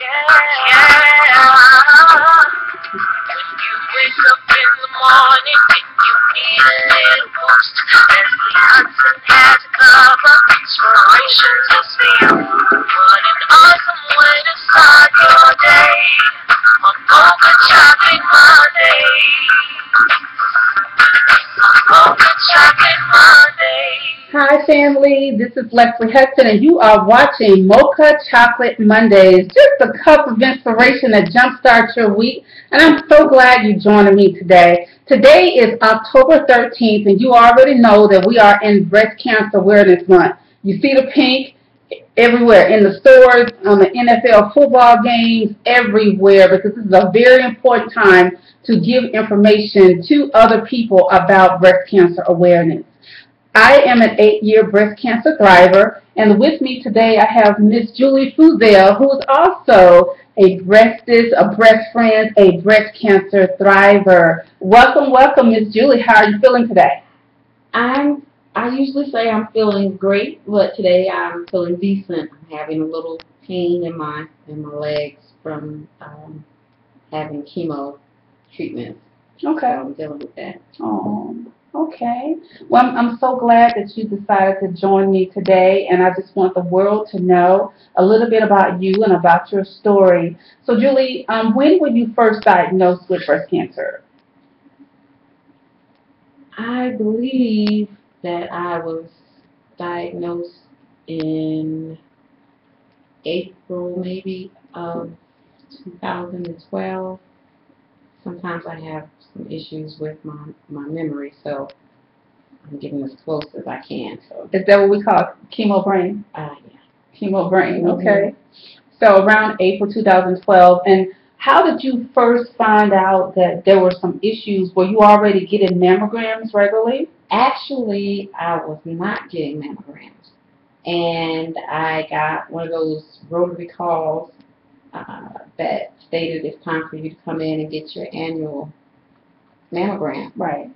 You wake up in the morning and you need a little boost. Lesley Hudson has a cover, inspiration just for you. What an awesome way to start your day on Mocha Chocolate Mondays. Mocha Chocolate Mondays. Hi, family. This is Lesley Hudson, and you are watching Mocha Chocolate Mondays. Just a cup of inspiration that jumpstarts your week, and I'm so glad you're joining me today. Today is October 13th, and you already know that we are in Breast Cancer Awareness Month. You see the pink everywhere, in the stores, on the NFL football games, everywhere, because this is a very important time to give information to other people about breast cancer awareness. I am an 8-year breast cancer thriver, and with me today I have Miss Julie Fuzell, who is also a breastess, a breast friend, a breast cancer thriver. Welcome, welcome, Miss Julie. How are you feeling today? I usually say I'm feeling great, but today I'm feeling decent. I'm having a little pain in my legs from having chemo treatments. So Okay. I'm dealing with that. Oh, okay. Well, I'm so glad that you decided to join me today, and I just want the world to know a little bit about you and about your story. So, Julie, when were you first diagnosed with breast cancer? I believe that I was diagnosed in April maybe of 2012. Sometimes I have some issues with my memory, so I'm getting as close as I can. So, Is that what we call chemo brain? yeah. Chemo brain, hmm okay. So around April 2012. And how did you first find out that there were some issues? Were you already getting mammograms regularly? Actually, I was not getting mammograms, and I got one of those rotary calls that stated it's time for you to come in and get your annual mammogram. Right.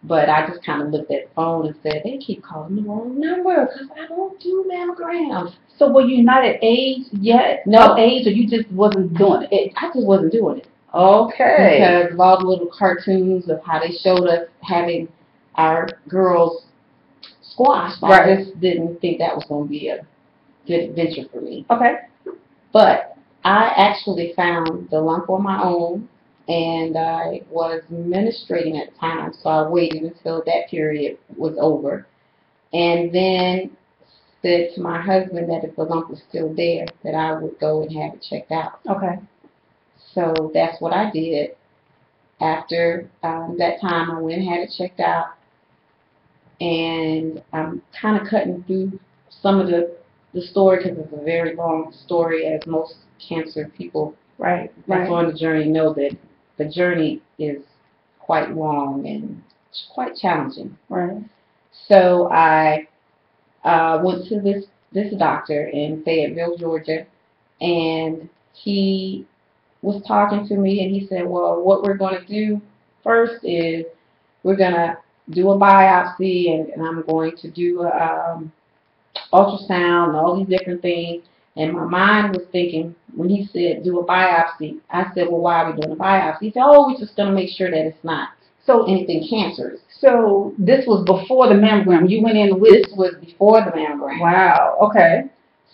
But I just kind of looked at the phone and said, they keep calling the wrong number because I don't do mammograms. So were you not at age yet? No. Of age, or you just wasn't doing it? I just wasn't doing it Okay. because of all the little cartoons of how they showed us having our girls squashed. I Right. just didn't think that was going to be a good adventure for me. Okay. But I actually found the lump on my own, and I was menstruating at the time, so I waited until that period was over, and then said to my husband that if the lump was still there, that I would go and have it checked out. Okay. So that's what I did. After that time, I went and had it checked out, and I'm kind of cutting through some of the story because it's a very long story, as most cancer people Right. that's Right. on the journey know that the journey is quite long and quite challenging. Right. So I went to this doctor in Fayetteville, Georgia, and he was talking to me, and he said, well, what we're going to do first is we're going to do a biopsy, and I'm going to do a ultrasound and all these different things. And my mind was thinking, when he said do a biopsy, I said, well, why are we doing a biopsy? He said, oh, we're just going to make sure that it's not So anything cancerous. so this was before the mammogram. You went in with. This was before the mammogram. Wow. Okay.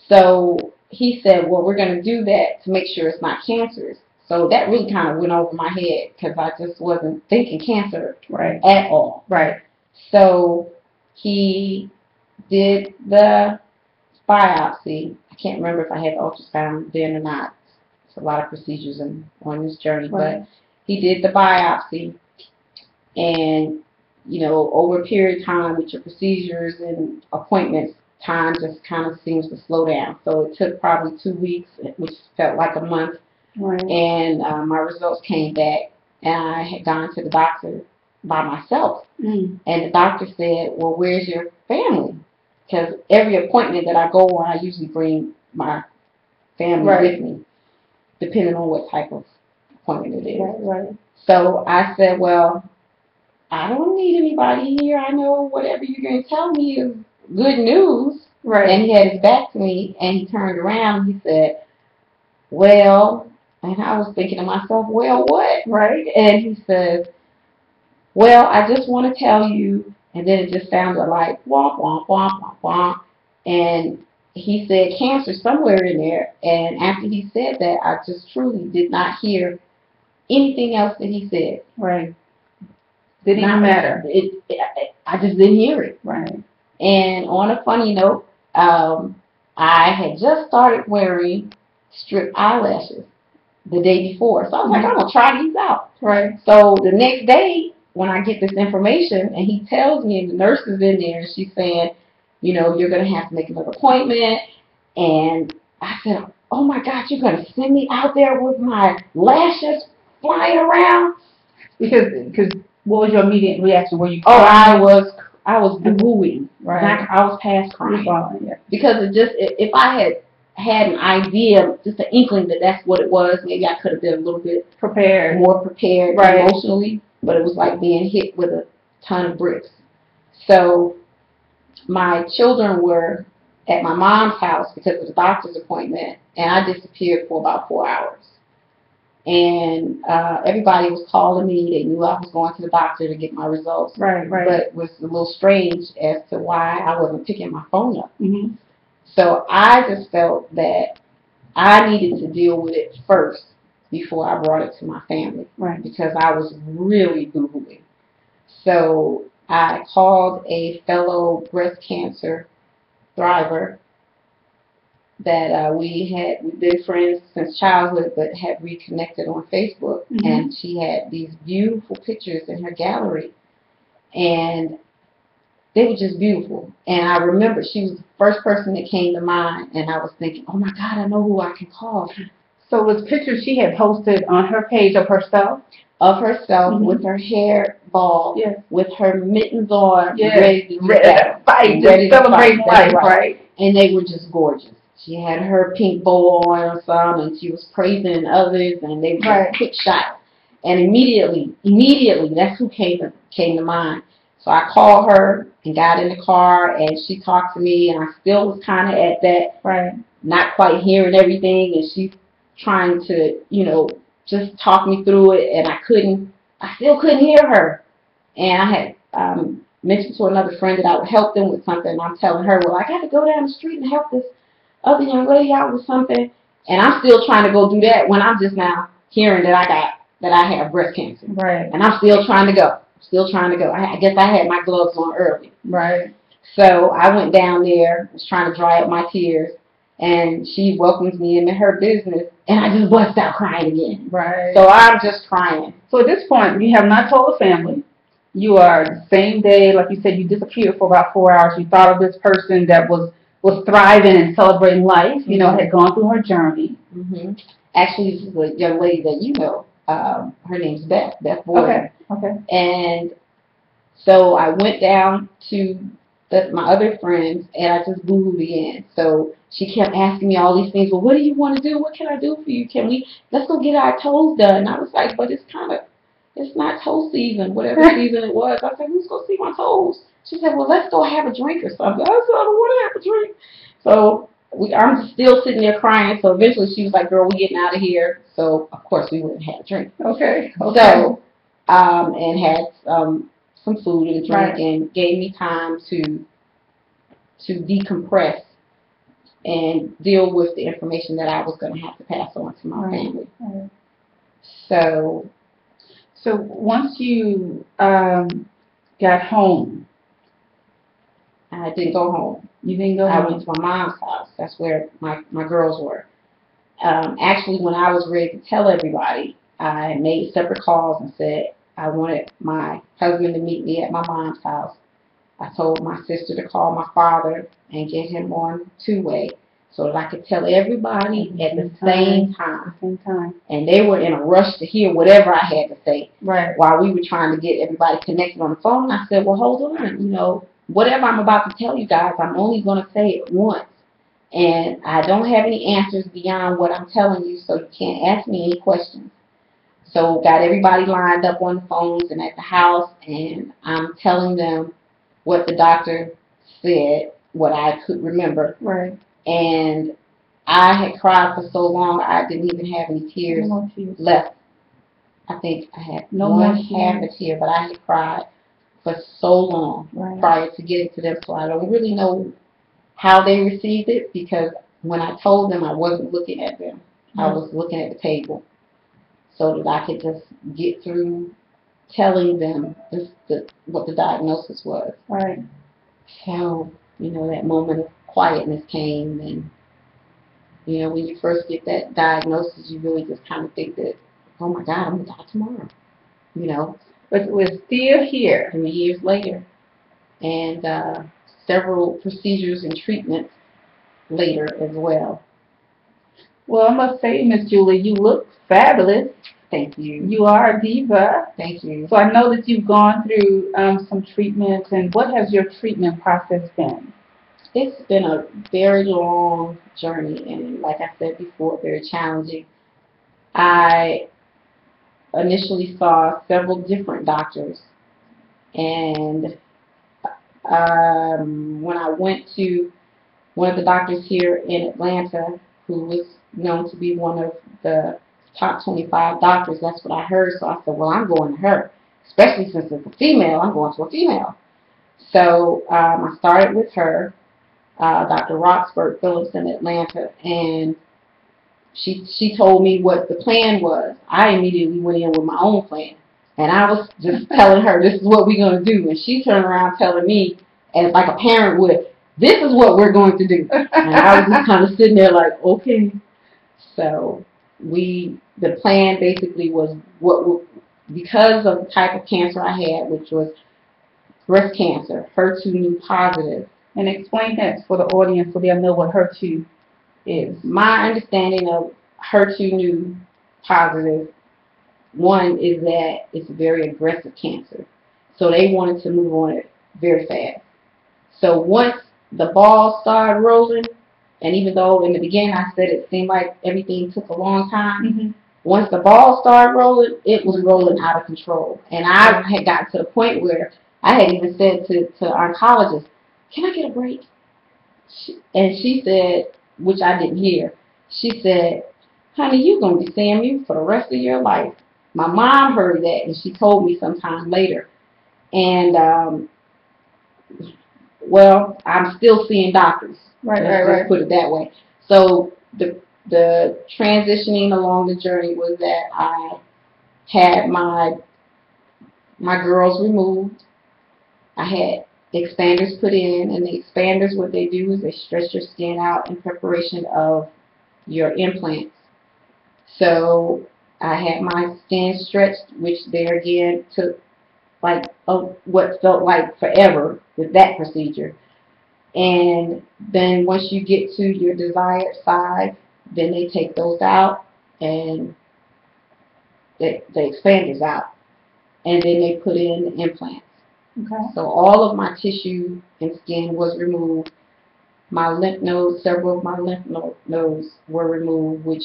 So he said, well, we're going to do that to make sure it's not cancerous. So that really kind of went over my head because I just wasn't thinking cancer Right. at all. Right. So he did the biopsy. I can't remember if I had ultrasound then or not. It's a lot of procedures on this journey, Right. but he did the biopsy, and over a period of time with your procedures and appointments, time just kind of seems to slow down. So it took probably 2 weeks, which felt like a month, Right. and my results came back, and I had gone to the doctor by myself, Mm. and the doctor said, well, where's your family? Because every appointment that I go on, I usually bring my family Right. with me, depending on what type of appointment it is. Right. Right. So I said, well, I don't need anybody here. I know whatever you're going to tell me is good news. Right. And he had his back to me, and he turned around and he said, well, and I was thinking to myself, well, what, right? And he says, well, I just want to tell you, and then it just sounded like womp, womp, womp, womp, womp. And he said cancer somewhere in there. And after he said that, I just truly did not hear anything else that he said. Right. Didn't even matter. I just didn't hear it. Right. And on a funny note, I had just started wearing strip eyelashes the day before. So I was like, I'm going to try these out. Right. So the next day, when I get this information, and he tells me, and the nurse is in there, and she's saying, you know, you're going to have to make another appointment. And I said, oh my God, you're going to send me out there with my lashes flying around? Because what was your immediate reaction? Were you crying? I was boo-hooing. Right. I was past crying. Yeah. Because if I had an idea, just an inkling that that's what it was, maybe I could have been a little bit more prepared emotionally, but it was like being hit with a ton of bricks. So my children were at my mom's house because of the doctor's appointment, and I disappeared for about 4 hours. And everybody was calling me. They knew I was going to the doctor to get my results. Right. But it was a little strange as to why I wasn't picking my phone up. Mm-hmm. So I just felt that I needed to deal with it first before I brought it to my family. Right. Because I was really boo-hooing. So I called a fellow breast cancer thriver that we've been friends since childhood, but had reconnected on Facebook. Mm-hmm. And she had these beautiful pictures in her gallery, and they were just beautiful. And I remember she was the first person that came to mind, and I was thinking, oh my God, I know who I can call. So it was pictures she had posted on her page of herself? Of herself, mm-hmm. with her hair bald, yes. with her mittens on, yes. ready to fight, just celebrate life, right? And they were just gorgeous. She had her pink bow on some, and she was praising others, and they were just quick shots. And immediately, that's who came to mind. So I called her and got in the car, and she talked to me, and I still was kind of at that, not quite hearing everything, and she's trying to, just talk me through it, and I still couldn't hear her. And I had mentioned to another friend that I would help them with something, and I'm telling her, well, I got to go down the street and help this other young lady out with something, and I'm still trying to go do that when I'm just now hearing that I have breast cancer. Right. And I'm still trying to go. I guess I had my gloves on early. Right. So I went down there, was trying to dry up my tears, and she welcomes me into her business, and I just bust out crying again. Right. So I'm just crying. So at this point, you have not told the family. You are the same day, like you said, you disappeared for about 4 hours. You thought of this person that was thriving and celebrating life, mm-hmm. had gone through her journey. Mm-hmm. Actually, this is a young lady that you know. Her name's Beth Boyd. Okay. And so I went down to my other friends, and I just boo-hooed again. So she kept asking me all these things. Well, what do you want to do? What can I do for you? Let's go get our toes done. And I was like, but it's not toe season, whatever season it was. I said, who's going to see my toes? She said, well, let's go have a drink or something. I said, I don't want to have a drink. So I'm still sitting there crying. So eventually she was like, girl, we're getting out of here. So, of course, we went and had a drink. Okay. So, and had some food and drink, and gave me time to decompress and deal with the information that I was going to have to pass on to my family. Right. So once you got home, I didn't go home. You didn't go home? I went to my mom's house. That's where my girls were. Actually, when I was ready to tell everybody, I made separate calls and said I wanted my husband to meet me at my mom's house. I told my sister to call my father and get him on two-way so that I could tell everybody at the same time. And they were in a rush to hear whatever I had to say. Right. While we were trying to get everybody connected on the phone, I said, well, hold on. Whatever I'm about to tell you guys, I'm only going to say it once. And I don't have any answers beyond what I'm telling you, so you can't ask me any questions. So got everybody lined up on the phones and at the house, and I'm telling them what the doctor said, what I could remember. Right. And I had cried for so long I didn't even have any tears No more tears. left. I think I had No one more half a tears. tear, but I had cried for so long Right. prior to getting to them, so I don't really know how they received it because when I told them I wasn't looking at them, I was looking at the table so that I could just get through telling them what the diagnosis was. Right. So, that moment of quietness came, and, when you first get that diagnosis, you really just kind of think that, oh my God, I'm going to die tomorrow, you know. But we're still here. 3 years later, and several procedures and treatments later as well. Well, I must say, Miss Julie, you look fabulous. Thank you. You are a diva. Thank you. So I know that you've gone through some treatments, and what has your treatment process been? It's been a very long journey, and like I said before, very challenging. I initially saw several different doctors, and when I went to one of the doctors here in Atlanta, who was known to be one of the top 25 doctors, that's what I heard. So I said, well, I'm going to her, especially since it's a female. I'm going to a female. So I started with her, Dr. Roxburgh Phillips in Atlanta, and she told me what the plan was. I immediately went in with my own plan, and I was just telling her, this is what we're going to do, and she turned around telling me, as like a parent would, this is what we're going to do. And I was just kind of sitting there like, okay. So the plan basically was because of the type of cancer I had, which was breast cancer, HER2 positive. And explain that for the audience so they'll know what HER2 is. My understanding of HER2 positive, one is that it's a very aggressive cancer. So they wanted to move on it very fast. So once the ball started rolling, and even though in the beginning I said it seemed like everything took a long time, once the ball started rolling, it was rolling out of control. And I had gotten to the point where I had even said to oncologist, can I get a break? And she said, which I didn't hear, she said, honey, you're going to be seeing me for the rest of your life. My mom heard that, and she told me sometime later. And, well, I'm still seeing doctors. Let's put it that way. So the transitioning along the journey was that I had my girls removed. I had expanders put in, and the expanders, what they do is they stretch your skin out in preparation of your implants. So I had my skin stretched, which there again took like what felt like forever with that procedure. And then once you get to your desired size, then they take those out and the expanders out, and then they put in the implants. Okay. So all of my tissue and skin was removed. My lymph nodes, several of my lymph nodes were removed, which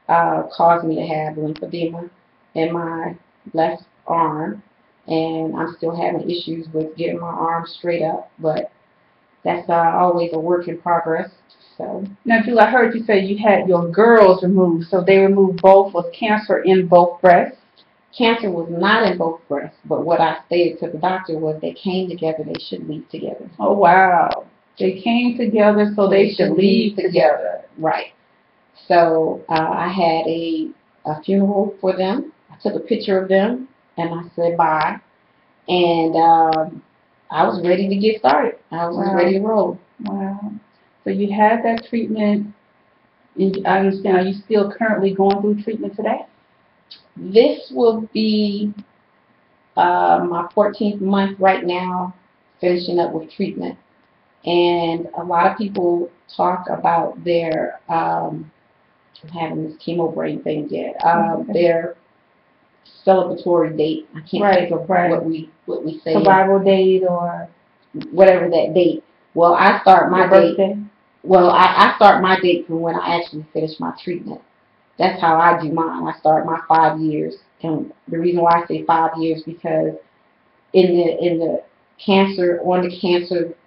caused me to have lymphedema in my left arm, and I'm still having issues with getting my arm straight up, but that's always a work in progress. So now, Julie, I heard you say you had your girls removed, so they removed both. Was cancer in both breasts? Cancer was not in both breasts, but what I stated to the doctor was they came together, they should leave together. Oh, wow. They came together, so they should leave together. Right. So I had a funeral for them. I took a picture of them, and I said bye. And I was ready to get started. I was ready to roll. Wow. So you had that treatment. I understand. Are you still currently going through treatment today? This will be my 14th month right now, finishing up with treatment. And a lot of people talk about their, I'm having this chemo brain thing yet, their celebratory date. I can't think of what we say. Survival date or whatever that date. Well, I start my date. Well, I start my date from when I actually finish my treatment. That's how I do mine. I start my 5 years, and the reason why I say 5 years because in the cancer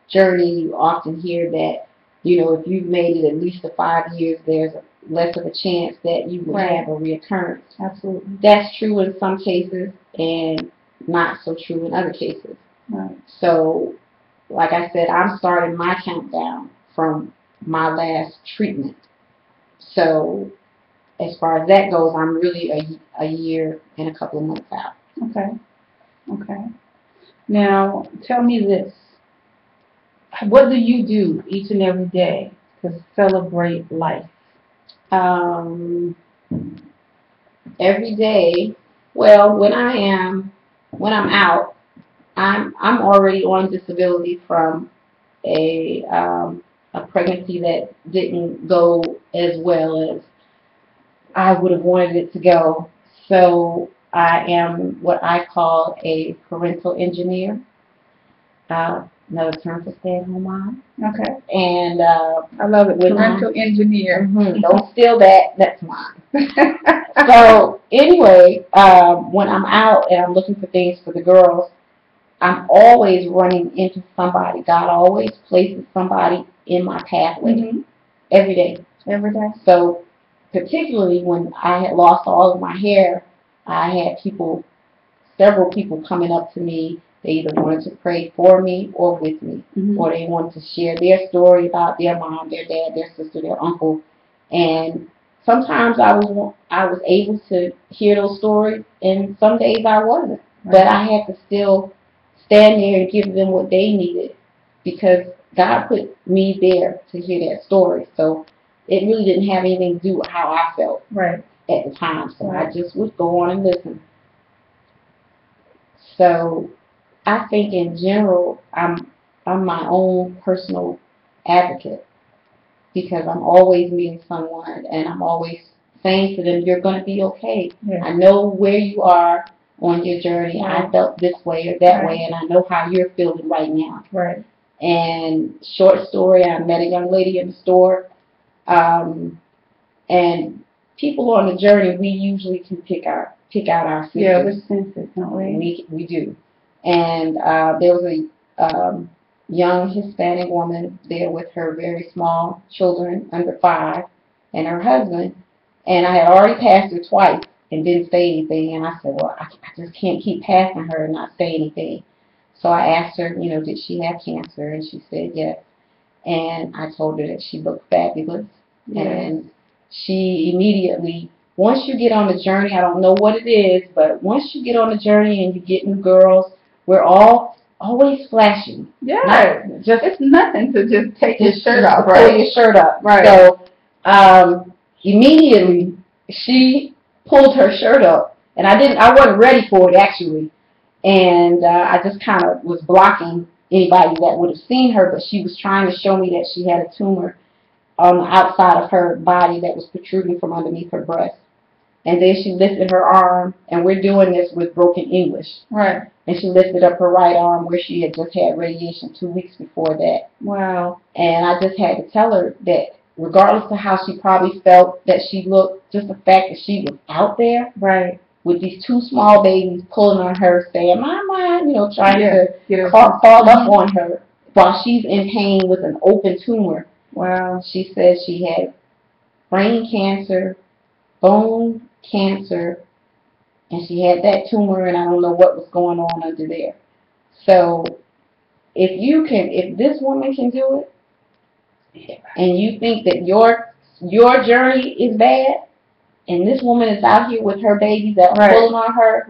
journey, you often hear that if you've made it at least to 5 years, there's less of a chance that you would Right. have a reoccurrence. Absolutely. That's true in some cases and not so true in other cases. Right. So, like I said, I'm starting my countdown from my last treatment. So, as far as that goes, I'm really a year and a couple of months out. Okay. Okay. Now, tell me this. What do you do each and every day to celebrate life? Um, every day, well, when I'm out, I'm already on disability from a pregnancy that didn't go as well as I would have wanted it to go. So I am what I call a parental engineer. Another term for stay-at-home mom. Okay. And I love it. when Parental engineer. don't steal that. That's mine. So anyway, when I'm out and I'm looking for things for the girls, I'm always running into somebody. God always places somebody in my pathway every day. Every day. So particularly when I had lost all of my hair, I had several people coming up to me. They either wanted to pray for me or with me, or they wanted to share their story about their mom, their dad, their sister, their uncle. And sometimes I was able to hear those stories, and some days I wasn't. But I had to still stand there and give them what they needed because God put me there to hear that story. So it really didn't have anything to do with how I felt at the time. So I just would go on and listen. So I think in general, I'm my own personal advocate because I'm always meeting someone and I'm always saying to them, "You're going to be okay. I know where you are on your journey. I felt this way or that way, and I know how you're feeling right now." Right. And short story, I met a young lady in the store, and people on the journey, we usually can pick out our sisters. Yeah, we're sensitive, don't we? We do. And there was a young Hispanic woman there with her very small children under 5 and her husband. And I had already passed her twice and didn't say anything. And I said, well, I just can't keep passing her and not say anything. So I asked her, did she have cancer? And she said yes. And I told her that she looked fabulous. Yes. And she immediately, once you get on the journey, I don't know what it is, but once you get on the journey and you get new girls, we're all always flashing. Yeah, it's nothing to just take your shirt off, right? Pull your shirt up. Right. So immediately she pulled her shirt up, and I wasn't ready for it actually, and I just kind of was blocking anybody that would have seen her, but she was trying to show me that she had a tumor on the outside of her body that was protruding from underneath her breast. And then she lifted her arm, and we're doing this with broken English. Right. And she lifted up her right arm where she had just had radiation 2 weeks before that. Wow. And I just had to tell her that regardless of how she probably felt that she looked, just the fact that she was out there. Right. With these 2 small babies pulling on her, saying, Mama, trying to call up on her while she's in pain with an open tumor. Wow. She said she had brain cancer, bone cancer, and she had that tumor, and I don't know what was going on under there. So if this woman can do it, and you think that your journey is bad, and this woman is out here with her babies that are pulling on her,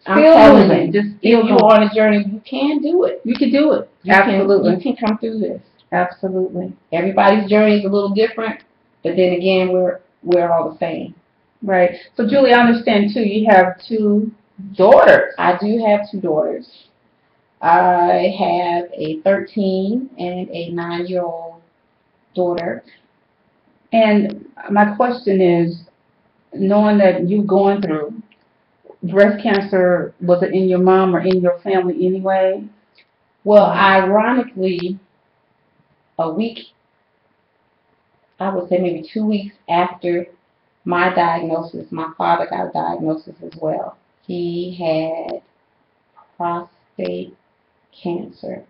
I'm telling you, just if you're on a journey, you can do it. You can do it. Absolutely. You can come through this. Absolutely. Everybody's journey is a little different, but then again, we're all the same. Right. So, Julie, I understand, too, you have 2 daughters. I do have 2 daughters. I have a 13 and a 9-year-old daughter. And my question is, knowing that you're going through breast cancer, was it in your mom or in your family anyway? Well, ironically, a week, I would say maybe 2 weeks after my diagnosis, my father got a diagnosis as well. He had prostate cancer.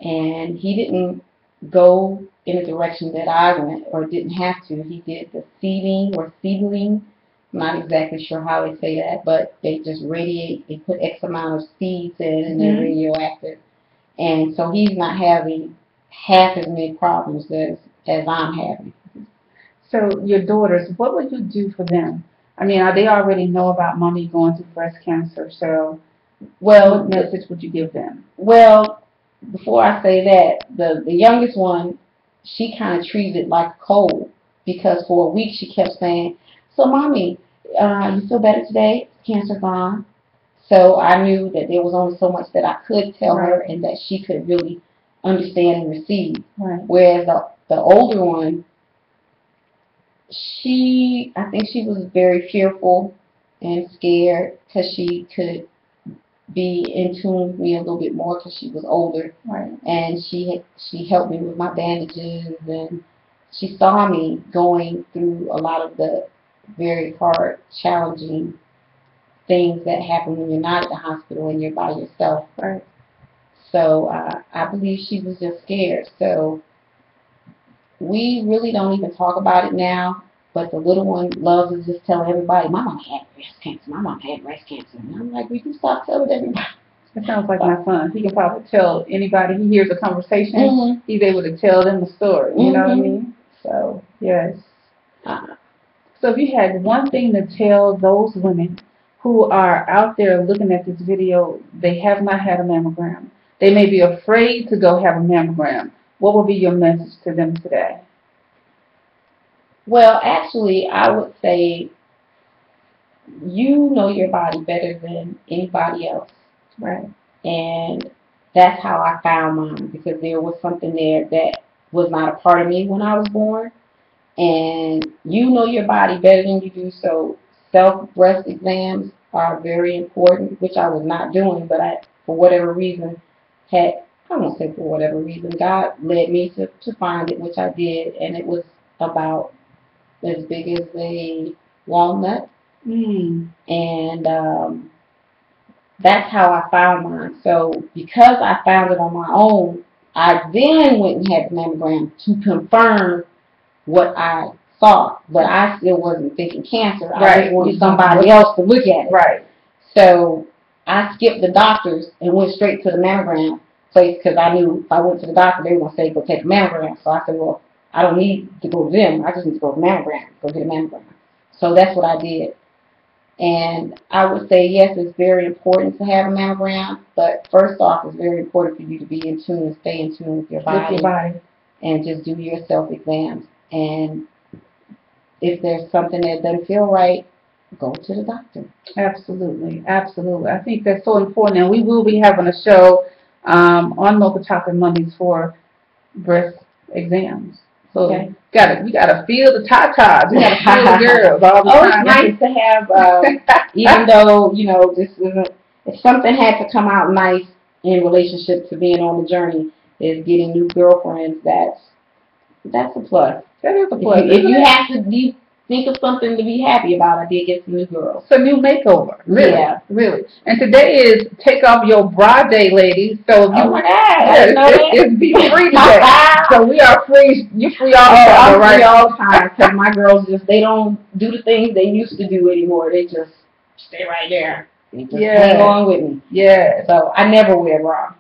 And he didn't go in a direction that I went or didn't have to. He did the seeding or seedling. I'm not exactly sure how they say that, but they just radiate. They put X amount of seeds in, and they're radioactive. And so he's not having half as many problems as I'm having. So your daughters, what would you do for them? I mean, they already know about mommy going through breast cancer, so Well, what message would you give them? well, before I say that, the youngest one, she kind of treated it like a cold because for a week she kept saying, "So, mommy, you feel better today? Cancer gone." So I knew that there was only so much that I could tell her Right. and that she could really understand and receive. Right. Whereas the older one, I think she was very fearful and scared because she could be in tune with me a little bit more because she was older. Right. And she helped me with my bandages, and she saw me going through a lot of the very hard, challenging things that happen when you're not at the hospital and you're by yourself. Right. So I believe she was just scared. So we really don't even talk about it now. But the little one loves to just tell everybody, "My mom had breast cancer. My mom had breast cancer." And I'm like, "We can stop telling everybody." It sounds like my son. He can probably tell anybody he hears a conversation, he's able to tell them the story. You know what I mean? So, yes. So if you had one thing to tell those women who are out there looking at this video, they have not had a mammogram. They may be afraid to go have a mammogram. What would be your message to them today? Well, actually, I would say you know your body better than anybody else. Right. And that's how I found mine because there was something there that was not a part of me when I was born. And you know your body better than you do, so self-breast exams are very important, which I was not doing, but I, for whatever reason, I won't say for whatever reason, God led me to find it, which I did, and it was about as big as a walnut. And that's how I found mine. So because I found it on my own, I then went and had the mammogram to confirm what I saw, but I still wasn't thinking cancer. Right. I just wanted somebody else to look at it. Right. So I skipped the doctors and went straight to the mammogram place because I knew if I went to the doctor, they were going to say, "Go take a mammogram." So I said, "Well, I don't need to go to them. I just need to go to the mammogram. Go get a mammogram." So that's what I did. And I would say, yes, it's very important to have a mammogram, but first off, it's very important for you to be in tune and stay in tune with your body. And just do your self-exams. And if there's something that doesn't feel right, go to the doctor. Absolutely, absolutely. I think that's so important, and we will be having a show on Mocha Chocolate Mondays for breast exams. So you gotta feel the tatas. You gotta feel the girls all the time. It's nice to have, even though this isn't. If something had to come out nice in relationship to being on the journey, is getting new girlfriends. That's a plus. That is a plus. If you have to think of something to be happy about, I did get some new girls. It's a new makeover. Really. Yeah. Really. And today is Take Off Your Bra Day, ladies. So Oh my God. It's be free today. So we are free. You're free all the time, I'm free all the time because my girls they don't do the things they used to do anymore. They just stay right there. They just hang on with me. Yeah. So I never wear a bra.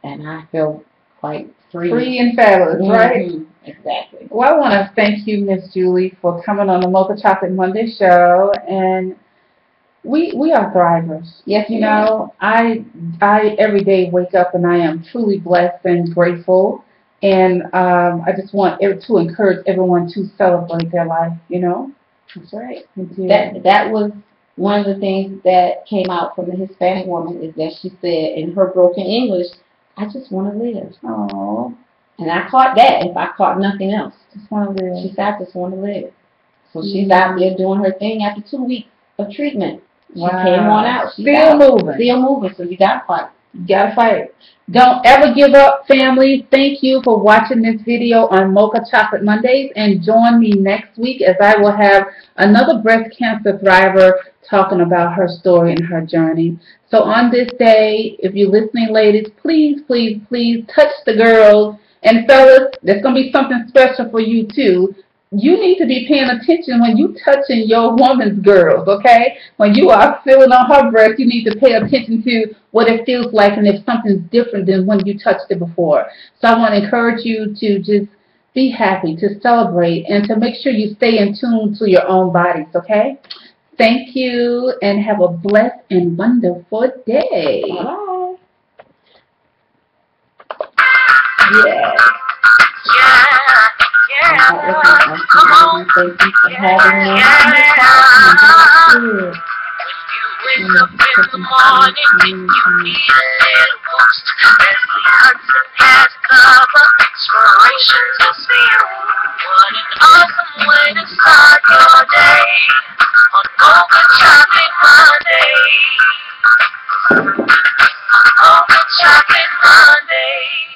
And I feel quite free. Free and fabulous, right? Exactly. Well, I want to thank you, Miss Julie, for coming on the Mocha Chocolate Monday show. And we are thrivers. Yes, I every day wake up and I am truly blessed and grateful. And I just want to encourage everyone to celebrate their life. That's right. That was one of the things that came out from the Hispanic woman is that she said in her broken English, "I just want to live." Oh. And I caught that if I caught nothing else. Just want to live. She said, "I just want to live." So she's out there doing her thing after 2 weeks of treatment. She came on out. She's moving. Still moving, so you got to fight. You got to fight. Don't ever give up, family. Thank you for watching this video on Mocha Chocolate Mondays, and join me next week as I will have another breast cancer thriver talking about her story and her journey. So on this day, if you're listening, ladies, please, please, please touch the girls. And fellas, there's going to be something special for you too. You need to be paying attention when you touching your woman's girls, okay? When you are feeling on her breast, you need to pay attention to what it feels like and if something's different than when you touched it before. So I want to encourage you to just be happy, to celebrate, and to make sure you stay in tune to your own bodies, okay? Thank you, and have a blessed and wonderful day. Bye. Yes. Come on. Thank you for having me. Wake up in the morning, think you need a little boost. Lesley Hudson has cover, inspiration just for you. What an awesome way to start your day on Mocha Chocolate Mondays. Mocha Chocolate Mondays.